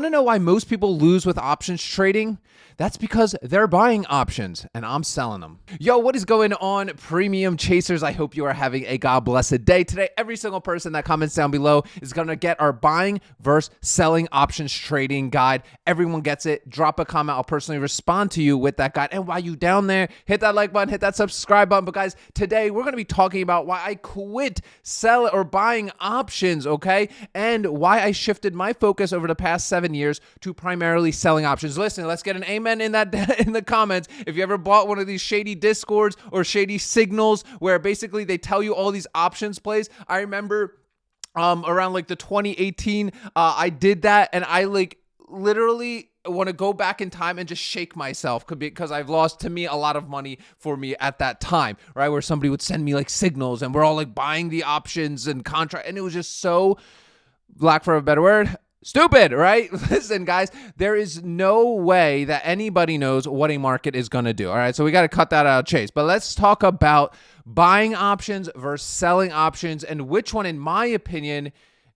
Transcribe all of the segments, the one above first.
Want to know why most people lose with options trading? That's because they're buying options and I'm selling them. Yo, what is going on, premium chasers? I hope you are having a God blessed day. Today, every single person that comments down below is going to get our buying versus selling options trading guide. Everyone gets it. Drop a comment. I'll personally respond to you with that guide. And while you down there, hit that like button, hit that subscribe button. But guys, today we're going to be talking about why I quit sell or buying options, okay? And why I shifted my focus over the past 7 years to primarily selling options. Listen, let's get an amen in that in the comments. If you ever bought one of these shady Discords or shady signals where basically they tell you all these options plays, I remember around like the 2018, I did that, and I like literally want to go back in time and just shake myself because I've lost, to me, a lot of money for me at that time, right? Where somebody would send me like signals and we're all like buying the options and contract, and it was just so, lack for a better word, stupid, right? Listen, guys, there is no way that anybody knows what a market is going to do. All right, so we got to cut that out of chase. But let's talk about buying options versus selling options and which one, in my opinion,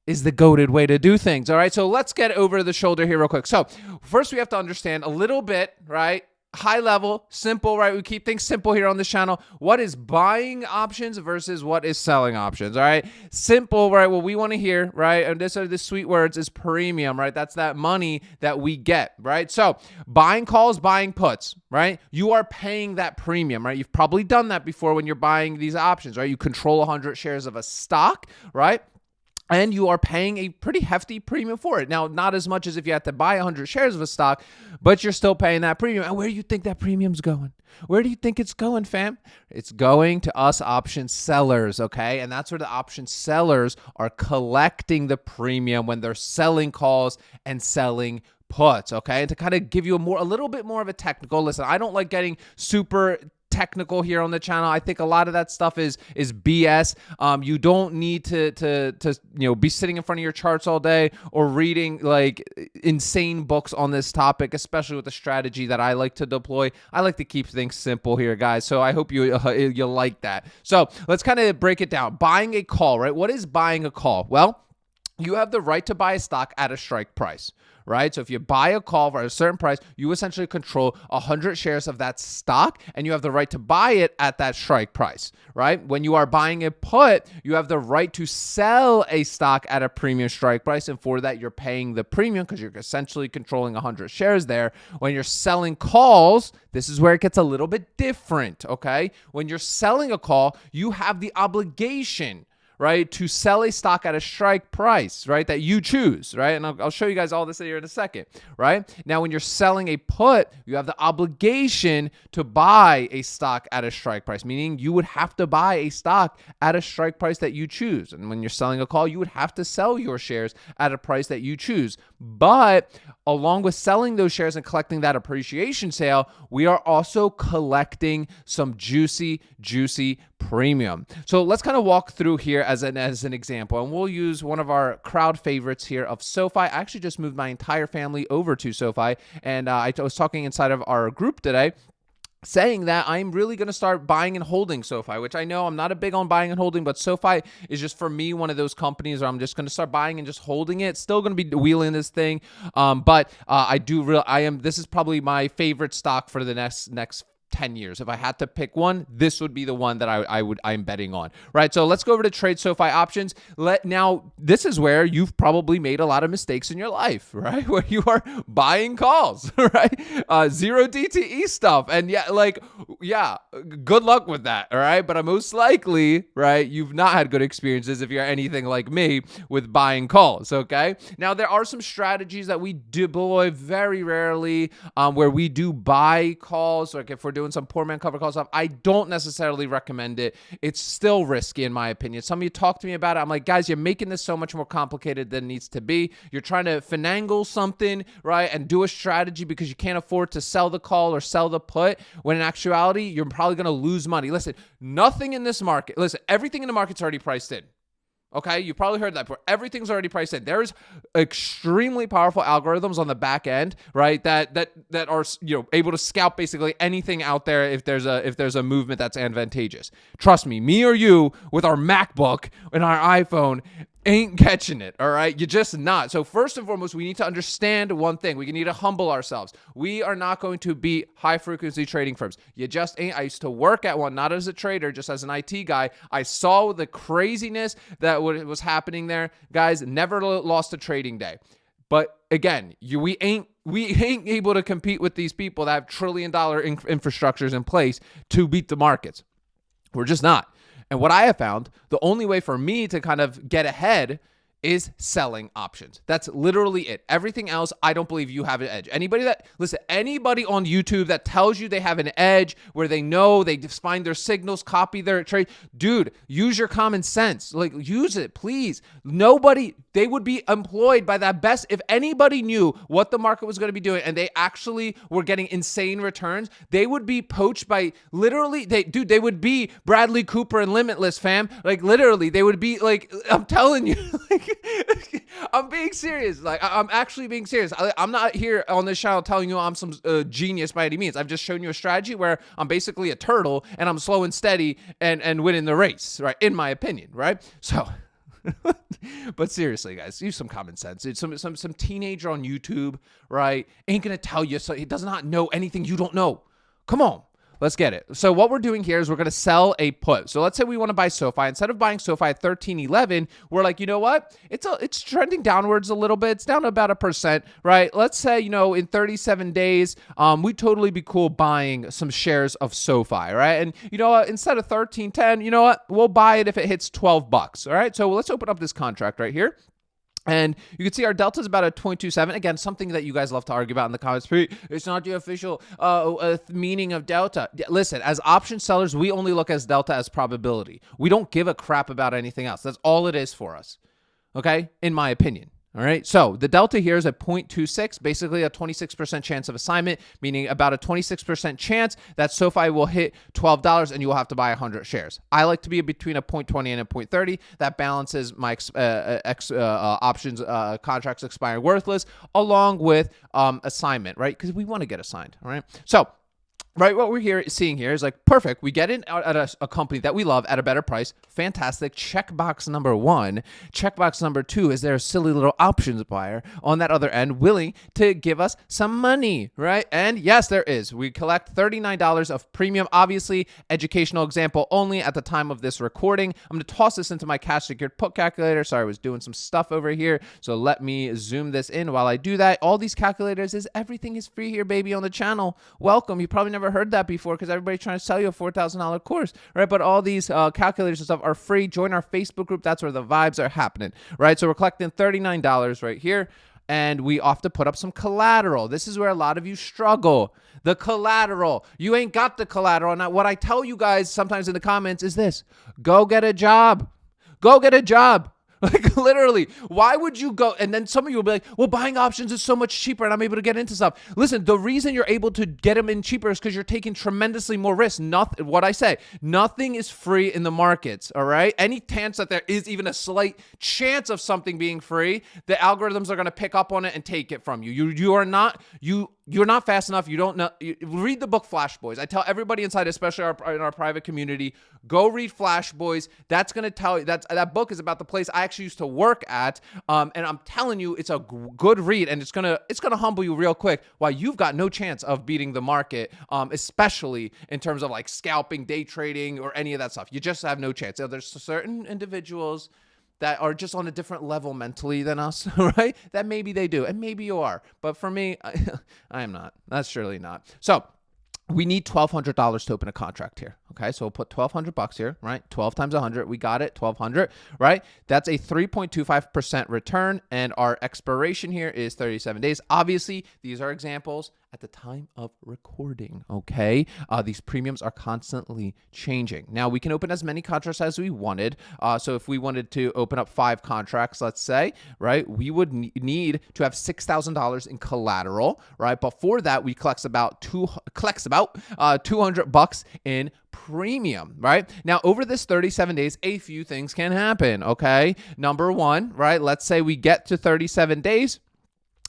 is the goated way to do things. All right, so let's get over the shoulder here real quick. So first we have to understand a little bit, right? High level, simple, right? We keep things simple here on this channel. What is buying options versus what is selling options, all right? Simple, right? What we want to hear, right? And this are the sweet words, is premium, right? That's that money that we get, right? So buying calls, buying puts, right? You are paying that premium, right? You've probably done that before when you're buying these options, right? You control 100 shares of a stock, right? And you are paying a pretty hefty premium for it. Now, not as much as if you had to buy 100 shares of a stock, but you're still paying that premium. And where do you think that premium's going? Where do you think it's going, fam? It's going to us option sellers, okay? And that's where the option sellers are collecting the premium when they're selling calls and selling puts, okay? And to kind of give you a little bit more of a technical, listen, I don't like getting super technical here on the channel. I think a lot of that stuff is BS. You don't need to be sitting in front of your charts all day or reading like insane books on this topic, especially with the strategy that I like to deploy. I like to keep things simple here, guys. So I hope you like that. So let's kind of break it down. Buying a call, right? What is buying a call? Well, you have the right to buy a stock at a strike price, right? So if you buy a call for a certain price, you essentially control 100 shares of that stock, and you have the right to buy it at that strike price, right? When you are buying a put, you have the right to sell a stock at a premium strike price, and for that, you're paying the premium because you're essentially controlling 100 shares there. When you're selling calls, this is where it gets a little bit different, okay? When you're selling a call, you have the obligation, right, to sell a stock at a strike price, right, that you choose, right? And I'll show you guys all this here in a second, right? Now, when you're selling a put, you have the obligation to buy a stock at a strike price, meaning you would have to buy a stock at a strike price that you choose. And when you're selling a call, you would have to sell your shares at a price that you choose. But along with selling those shares and collecting that appreciation sale, we are also collecting some juicy premium. So let's kind of walk through here as an example, and we'll use one of our crowd favorites here of SoFi. I actually just moved my entire family over to SoFi, and I was talking inside of our group today, saying that I'm really going to start buying and holding SoFi, which I know I'm not a big on buying and holding, but SoFi is just, for me, one of those companies where I'm just going to start buying and just holding it. Still going to be wheeling this thing, but this is probably my favorite stock for the next 10 years. If I had to pick one, this would be the one that I'm betting on, right? So let's go over to trade SoFi options. Now, this is where you've probably made a lot of mistakes in your life, right? Where you are buying calls, right? Zero DTE stuff. And good luck with that, all right? But most likely, right, you've not had good experiences if you're anything like me with buying calls, okay? Now, there are some strategies that we deploy very rarely where we do buy calls, like if we're doing some poor man cover call stuff. I don't necessarily recommend it. It's still risky in my opinion. Some of you talk to me about it. I'm like, guys, you're making this so much more complicated than it needs to be. You're trying to finagle something, right, and do a strategy because you can't afford to sell the call or sell the put, when in actuality, you're probably going to lose money. Listen, nothing in this market, everything in the market's already priced in. Okay, you probably heard that before. Everything's already priced in. There's extremely powerful algorithms on the back end, right? That are able to scalp basically anything out there if there's a movement that's advantageous. Trust me or you with our MacBook and our iPhone, ain't catching it, all right? You're just not. So first and foremost, we need to understand one thing. We need to humble ourselves. We are not going to be high-frequency trading firms. You just ain't. I used to work at one, not as a trader, just as an IT guy. I saw the craziness that was happening there. Guys, never lost a trading day. But again, we ain't able to compete with these people that have trillion-dollar infrastructures in place to beat the markets. We're just not. And what I have found, the only way for me to kind of get ahead is selling options. That's literally it. Everything else, I don't believe you have an edge. Anybody on YouTube that tells you they have an edge where they know, they just find their signals, copy their trade, dude, use your common sense. Like, use it, please. They would be employed by that best. If anybody knew what the market was going to be doing and they actually were getting insane returns, they would be poached by literally, they would be Bradley Cooper and Limitless, fam. Like, literally, they would be like, I'm telling you, like, I'm being serious. Like, I'm actually being serious. I'm not here on this channel telling you I'm some genius by any means. I've just shown you a strategy where I'm basically a turtle and I'm slow and steady and winning the race, right? In my opinion, right? So, but seriously, guys, use some common sense. It's some teenager on YouTube, right? Ain't gonna tell you, so he does not know anything you don't know. Come on. Let's get it. So what we're doing here is we're going to sell a put. So let's say we want to buy SoFi. Instead of buying SoFi at 13.11, we're like, you know what? It's trending downwards a little bit. It's down to about 1%, right? Let's say, in 37 days, we'd totally be cool buying some shares of SoFi, right? And you know what? Instead of 13.10, you know what? We'll buy it if it hits $12, all right? So let's open up this contract right here. And you can see our delta is about a 0.27. Again, something that you guys love to argue about in the comments. It's not the official meaning of delta. Listen, as option sellers, we only look as delta as probability. We don't give a crap about anything else. That's all it is for us, okay? In my opinion. All right, so the delta here is at 0.26, basically a 26% chance of assignment, meaning about a 26% chance that SoFi will hit $12 and you will have to buy 100 shares. I like to be between a 0.20 and a 0.30. That balances my options contracts expiring worthless along with assignment, right? Because we want to get assigned, all right? So, right, what we're seeing here is like, perfect. We get it at a company that we love at a better price. Fantastic. Checkbox number one. Checkbox number two, is there a silly little options buyer on that other end willing to give us some money, right? And yes, there is. We collect $39 of premium, obviously, educational example only at the time of this recording. I'm going to toss this into my cash secured put calculator. Sorry, I was doing some stuff over here. So let me zoom this in while I do that. All these calculators everything is free here, baby, on the channel. Welcome. You probably never heard that before because everybody's trying to sell you a $4,000 course, right? But all these calculators and stuff are free. Join our Facebook group. That's where the vibes are happening, right? So we're collecting $39 right here, and we have to put up some collateral. This is where a lot of you struggle. The collateral. You ain't got the collateral. Now, what I tell you guys sometimes in the comments is this: go get a job. Go get a job. Like, literally, why would you go? And then some of you will be like, well, buying options is so much cheaper and I'm able to get into stuff. Listen, the reason you're able to get them in cheaper is because you're taking tremendously more risk. What I say, nothing is free in the markets, all right? Any chance that there is even a slight chance of something being free, the algorithms are going to pick up on it and take it from you. You're not fast enough. You don't know. Read the book Flash Boys. I tell everybody inside, especially in our private community, go read Flash Boys. That's going to tell you that book is about the place I actually used to work at. And I'm telling you, it's a good read, and it's gonna humble you real quick. Why you've got no chance of beating the market, especially in terms of like scalping, day trading, or any of that stuff. You just have no chance. There's certain individuals that are just on a different level mentally than us, right? That maybe they do, and maybe you are. But for me, I am not. That's surely not. So we need $1,200 to open a contract here. Okay, so we'll put $1,200 here, right? 12 times 100, we got it, 1,200, right? That's a 3.25% return, and our expiration here is 37 days. Obviously, these are examples at the time of recording, okay? These premiums are constantly changing. Now, we can open as many contracts as we wanted. So if we wanted to open up 5 contracts, let's say, right, we would need to have $6,000 in collateral, right? But for that, we collects about $200 in premium, right? Now, over this 37 days, a few things can happen, okay? Number one, right? Let's say we get to 37 days.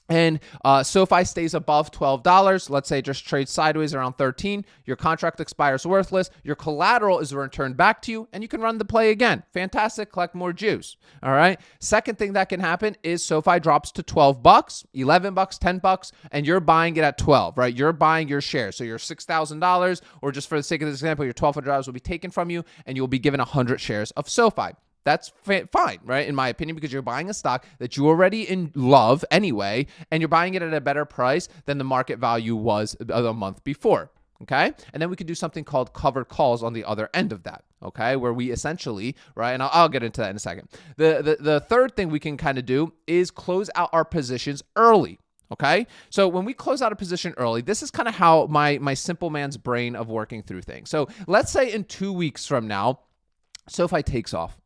and SoFi stays above $12, let's say it just trades sideways around 13, your contract expires worthless, your collateral is returned back to you, and you can run the play again. Fantastic, collect more juice. All right. Second thing that can happen is SoFi drops to $12, $11, $10, and you're buying it at 12, right? You're buying your share. So your $6,000, or just for the sake of this example, your $1,200 will be taken from you, and you'll be given 100 shares of SoFi. That's fine, right? In my opinion, because you're buying a stock that you already love anyway, and you're buying it at a better price than the market value was a month before, okay? And then we could do something called covered calls on the other end of that, okay? Where we essentially, right, and I'll get into that in a second. The third thing we can kind of do is close out our positions early. Okay. So when we close out a position early, this is kind of how my simple man's brain of working through things. So let's say in 2 weeks from now, SoFi takes off.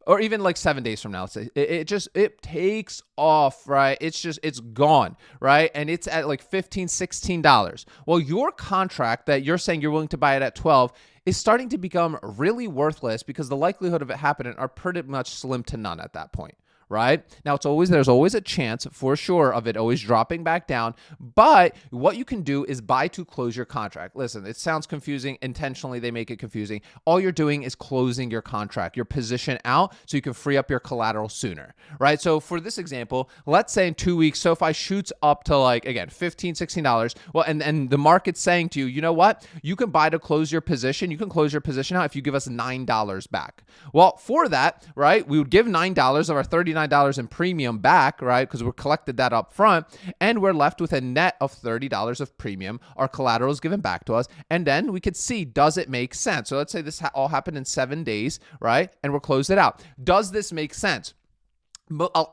Or even like 7 days from now, let's say it takes off, right? It's gone, right? And it's at like $15, $16. Well, your contract that you're saying you're willing to buy it at 12 is starting to become really worthless because the likelihood of it happening are pretty much slim to none at that point. Right? Now, there's always a chance for sure of it always dropping back down, but what you can do is buy to close your contract. Listen, it sounds confusing. Intentionally, they make it confusing. All you're doing is closing your contract, your position out, so you can free up your collateral sooner, right? So for this example, let's say in 2 weeks, SoFi shoots up to like, again, $15, $16. Well, and the market's saying to you, you know what? You can buy to close your position. You can close your position out if you give us $9 back. Well, for that, right, we would give $9 of our $39 in premium back, right? Because we collected that up front, and we're left with a net of $30 of premium. Our collateral is given back to us, and then we could see, does it make sense? So let's say this all happened in 7 days, right? And we're closed it out. Does this make sense?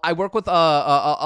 I work with a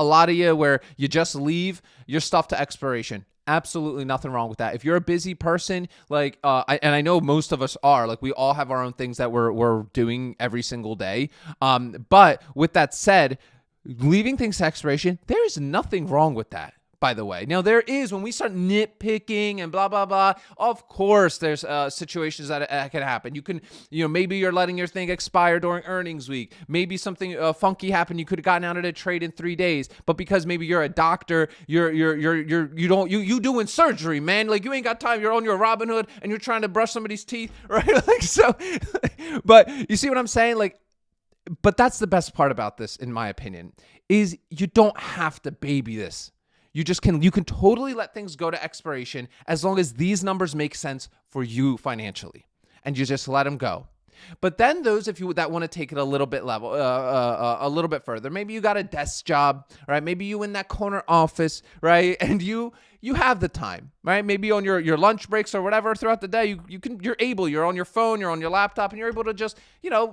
lot of you where you just leave your stuff to expiration. Absolutely nothing wrong with that. If you're a busy person, like, and I know most of us are, like, we all have our own things that we're doing every single day. But with that said, leaving things to expiration, there is nothing wrong with that. By the way, now there is, when we start nitpicking and blah, blah, blah, of course there's situations that can happen. You can, maybe you're letting your thing expire during earnings week. Maybe something funky happened. You could have gotten out of the trade in 3 days, but because maybe you're a doctor, you doing surgery, man. Like, you ain't got time. You're on your Robinhood and you're trying to brush somebody's teeth, right? Like, so, but you see what I'm saying? Like, but that's the best part about this, in my opinion, is you don't have to baby this. You can totally let things go to expiration as long as these numbers make sense for you financially, and you just let them go. But then those of you that want to take it a little bit a little bit further, maybe you got a desk job, right? Maybe you in that corner office, right? And you have the time, right? Maybe on your lunch breaks or whatever throughout the day, you're on your phone, you're on your laptop, and you're able to just,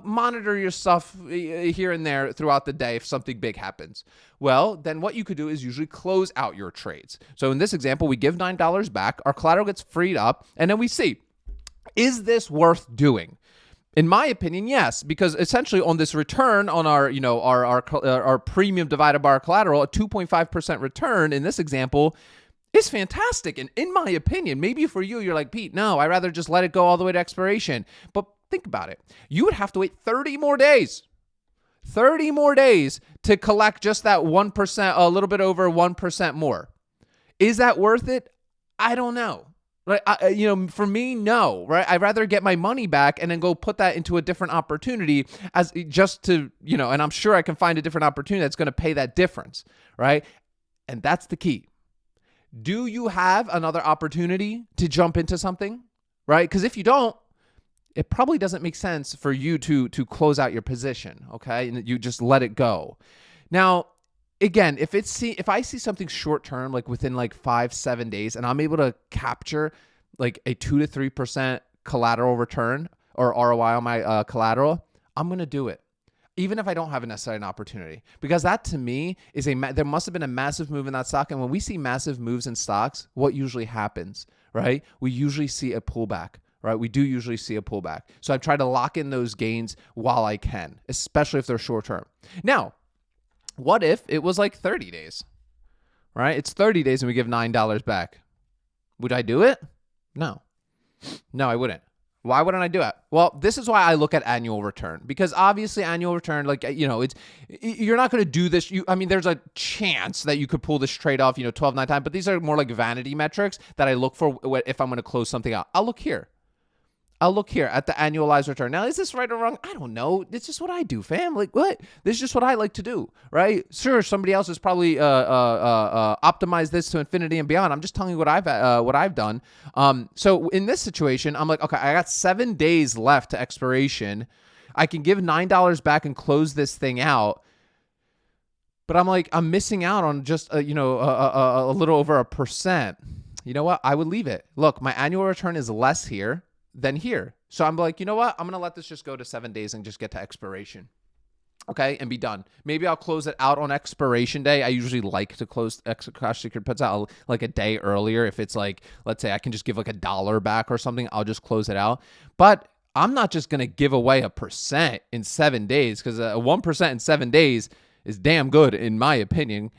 monitor your stuff here and there throughout the day if something big happens. Well, then what you could do is usually close out your trades. So in this example, we give $9 back, our collateral gets freed up, and then we see, is this worth doing? In my opinion, yes, because essentially on this return on our premium divided by our collateral, a 2.5% return in this example is fantastic. And in my opinion, maybe for you, you're like, Pete, no, I'd rather just let it go all the way to expiration. But think about it. You would have to wait 30 more days. 30 more days to collect just that 1%, a little bit over 1% more. Is that worth it? I don't know. Right, for me, no, right? I'd rather get my money back and then go put that into a different opportunity as just to, and I'm sure I can find a different opportunity that's going to pay that difference, right? And that's the key. Do you have another opportunity to jump into something, right? Because if you don't, it probably doesn't make sense for you to close out your position, okay? And you just let it go. Now, again, if I see something short term, like within like 5-7 days, and I'm able to capture like a 2 to 3% collateral return or ROI on my collateral, I'm gonna do it, even if I don't have necessarily an opportunity, because that to me is there must have been a massive move in that stock, and when we see massive moves in stocks, what usually happens, right? We usually see a pullback. Right, we do usually see a pullback. So I try to lock in those gains while I can, especially if they're short term. Now, what if it was like 30 days, right? It's 30 days and we give $9 back. Would I do it? No, I wouldn't. Why wouldn't I do it? Well, this is why I look at annual return, because obviously annual return, like, you're not going to do this. There's a chance that you could pull this trade off, 12, 9 times, but these are more like vanity metrics that I look for if I'm going to close something out. I'll look here at the annualized return. Now, is this right or wrong? I don't know. It's just what I do, fam. Like, what? This is just what I like to do, right? Sure, somebody else has probably optimized this to infinity and beyond. I'm just telling you what I've done. So in this situation, I'm like, okay, I got 7 days left to expiration. I can give $9 back and close this thing out. But I'm like, I'm missing out on just a little over 1%. You know what? I would leave it. Look, my annual return is less here than here. So I'm like, you know what? I'm going to let this just go to 7 days and just get to expiration. Okay, and be done. Maybe I'll close it out on expiration day. I usually like to close Cash Secured Puts out like a day earlier. If it's like, let's say I can just give like $1 back or something, I'll just close it out. But I'm not just going to give away 1% in 7 days, because 1% in 7 days is damn good in my opinion,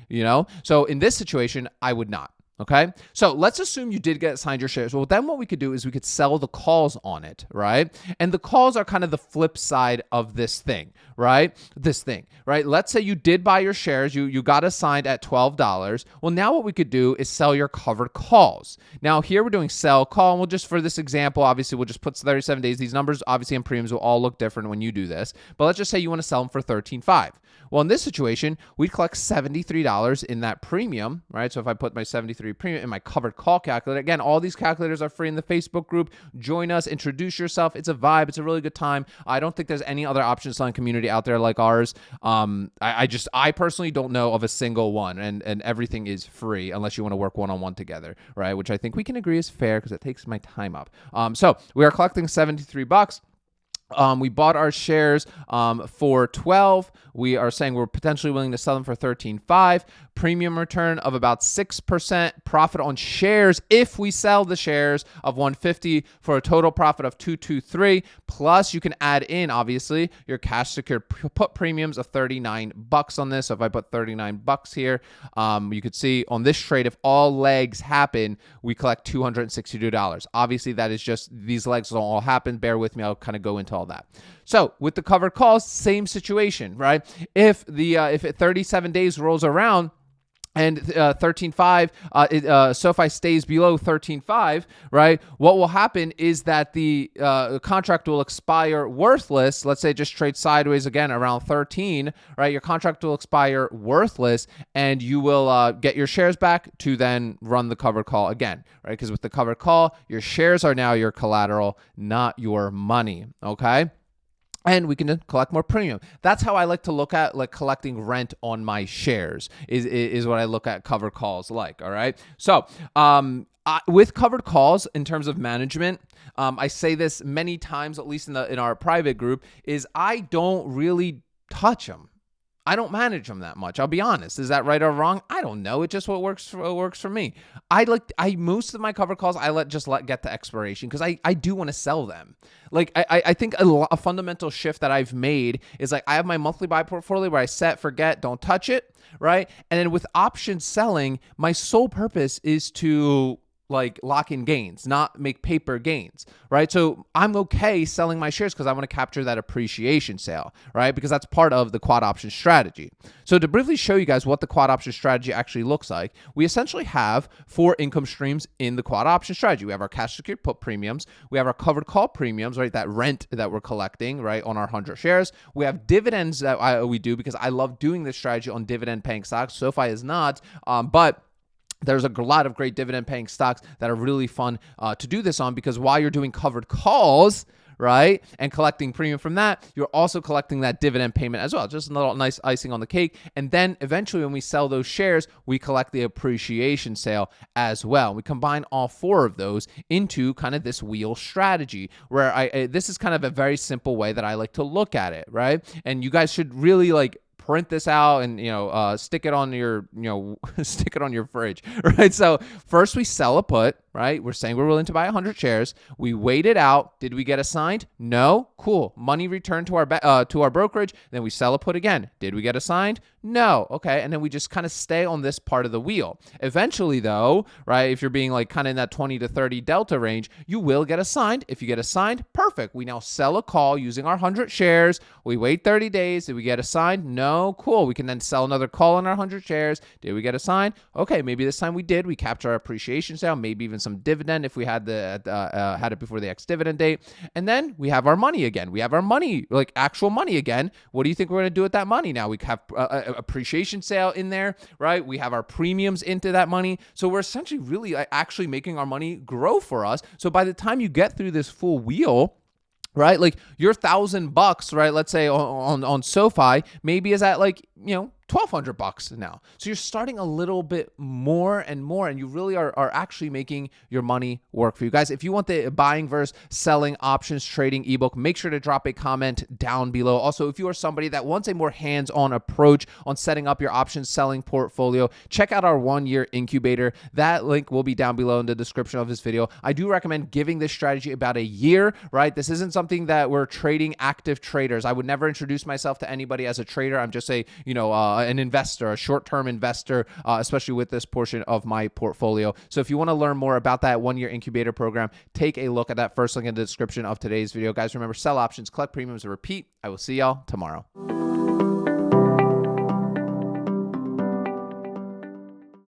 So in this situation, I would not. Okay, so let's assume you did get assigned your shares. Well, then what we could do is we could sell the calls on it, right? And the calls are kind of the flip side of this thing, right? Let's say you did buy your shares, you got assigned at $12. Well, now what we could do is sell your covered calls. Now here we're doing sell call, and we'll just, for this example, obviously we'll just put 37 days. These numbers obviously in premiums will all look different when you do this, but let's just say you want to sell them for $13.5. Well, in this situation, we'd collect $73 in that premium, right? So if I put my 73 premium in my covered call calculator, again, all these calculators are free in the Facebook group. Join us, introduce yourself. It's a vibe. It's a really good time. I don't think there's any other option selling community out there like ours. I personally don't know of a single one, and everything is free unless you want to work one-on-one together, right? Which I think we can agree is fair because it takes my time up. So we are collecting $73. We bought our shares for 12. We are saying we're potentially willing to sell them for 13.5. Premium return of about 6%. Profit on shares if we sell the shares of 150 for a total profit of 223. Plus, you can add in obviously your cash secured put premiums of $39 on this. So if I put $39 here, you could see on this trade, if all legs happen, we collect $262. Obviously, that is just these legs don't all happen. Bear with me. I'll kind of go into all that. So with the covered calls, same situation, right? If 37 days rolls around and 13.5, SoFi stays below 13.5, right? What will happen is that the contract will expire worthless. Let's say it just trades sideways again around 13, right? Your contract will expire worthless, and you will get your shares back to then run the covered call again, right? Because with the covered call, your shares are now your collateral, not your money, okay? And we can collect more premium. That's how I like to look at like collecting rent on my shares is what I look at covered calls like, all right? So with covered calls in terms of management, I say this many times, at least in our private group, is I don't really touch them. I don't manage them that much. I'll be honest. Is that right or wrong? I don't know. It's just what works for me. Most of my cover calls I let get to expiration because I do want to sell them. Like I think a fundamental shift that I've made is like I have my monthly buy portfolio where I set, forget, don't touch it, right? And then with option selling, my sole purpose is to like lock in gains, not make paper gains, right? So I'm okay selling my shares because I want to capture that appreciation sale, right? Because that's part of the quad option strategy. So to briefly show you guys what the quad option strategy actually looks like, we essentially have 4 income streams in the quad option strategy. We have our cash secured put premiums. We have our covered call premiums, right? That rent that we're collecting, right? On our 100 shares. We have dividends that we do because I love doing this strategy on dividend paying stocks. SoFi is not, but there's a lot of great dividend paying stocks that are really fun to do this on, because while you're doing covered calls, right, and collecting premium from that, you're also collecting that dividend payment as well. Just a little nice icing on the cake. And then eventually when we sell those shares, we collect the appreciation sale as well. We combine all 4 of those into kind of this wheel strategy where this is kind of a very simple way that I like to look at it, right? And you guys should really like print this out and, stick it on your, stick it on your fridge, right? So first we sell a put, right? We're saying we're willing to buy 100 shares. We wait it out. Did we get assigned? No. Cool. Money returned to our brokerage. Then we sell a put again. Did we get assigned? No. Okay. And then we just kind of stay on this part of the wheel. Eventually though, right, if you're being like kind of in that 20 to 30 delta range, you will get assigned. If you get assigned, perfect. We now sell a call using our 100 shares. We wait 30 days. Did we get assigned? No. Cool. We can then sell another call on our 100 shares. Did we get assigned? Okay. Maybe this time we did. We capture our appreciation sale, maybe even some dividend if we had it before the ex-dividend date. And then we have our money again. We have our money, like actual money again. What do you think we're going to do with that money now? We have appreciation sale in there, right? We have our premiums into that money. So we're essentially really actually making our money grow for us. So by the time you get through this full wheel, right, like your $1,000, right, let's say on SoFi, maybe is at like, $1,200 now. So you're starting a little bit more and more, and you really are actually making your money work for you guys. If you want the buying versus selling options trading ebook, make sure to drop a comment down below. Also, if you are somebody that wants a more hands-on approach on setting up your options selling portfolio, check out our 1-year incubator. That link will be down below in the description of this video. I do recommend giving this strategy about a year, right? This isn't something that we're trading active traders. I would never introduce myself to anybody as a trader. I'm just an investor, a short-term investor, especially with this portion of my portfolio. So if you want to learn more about that 1-year incubator program, take a look at that first link in the description of today's video. Guys, remember, sell options, collect premiums, and repeat. I will see y'all tomorrow.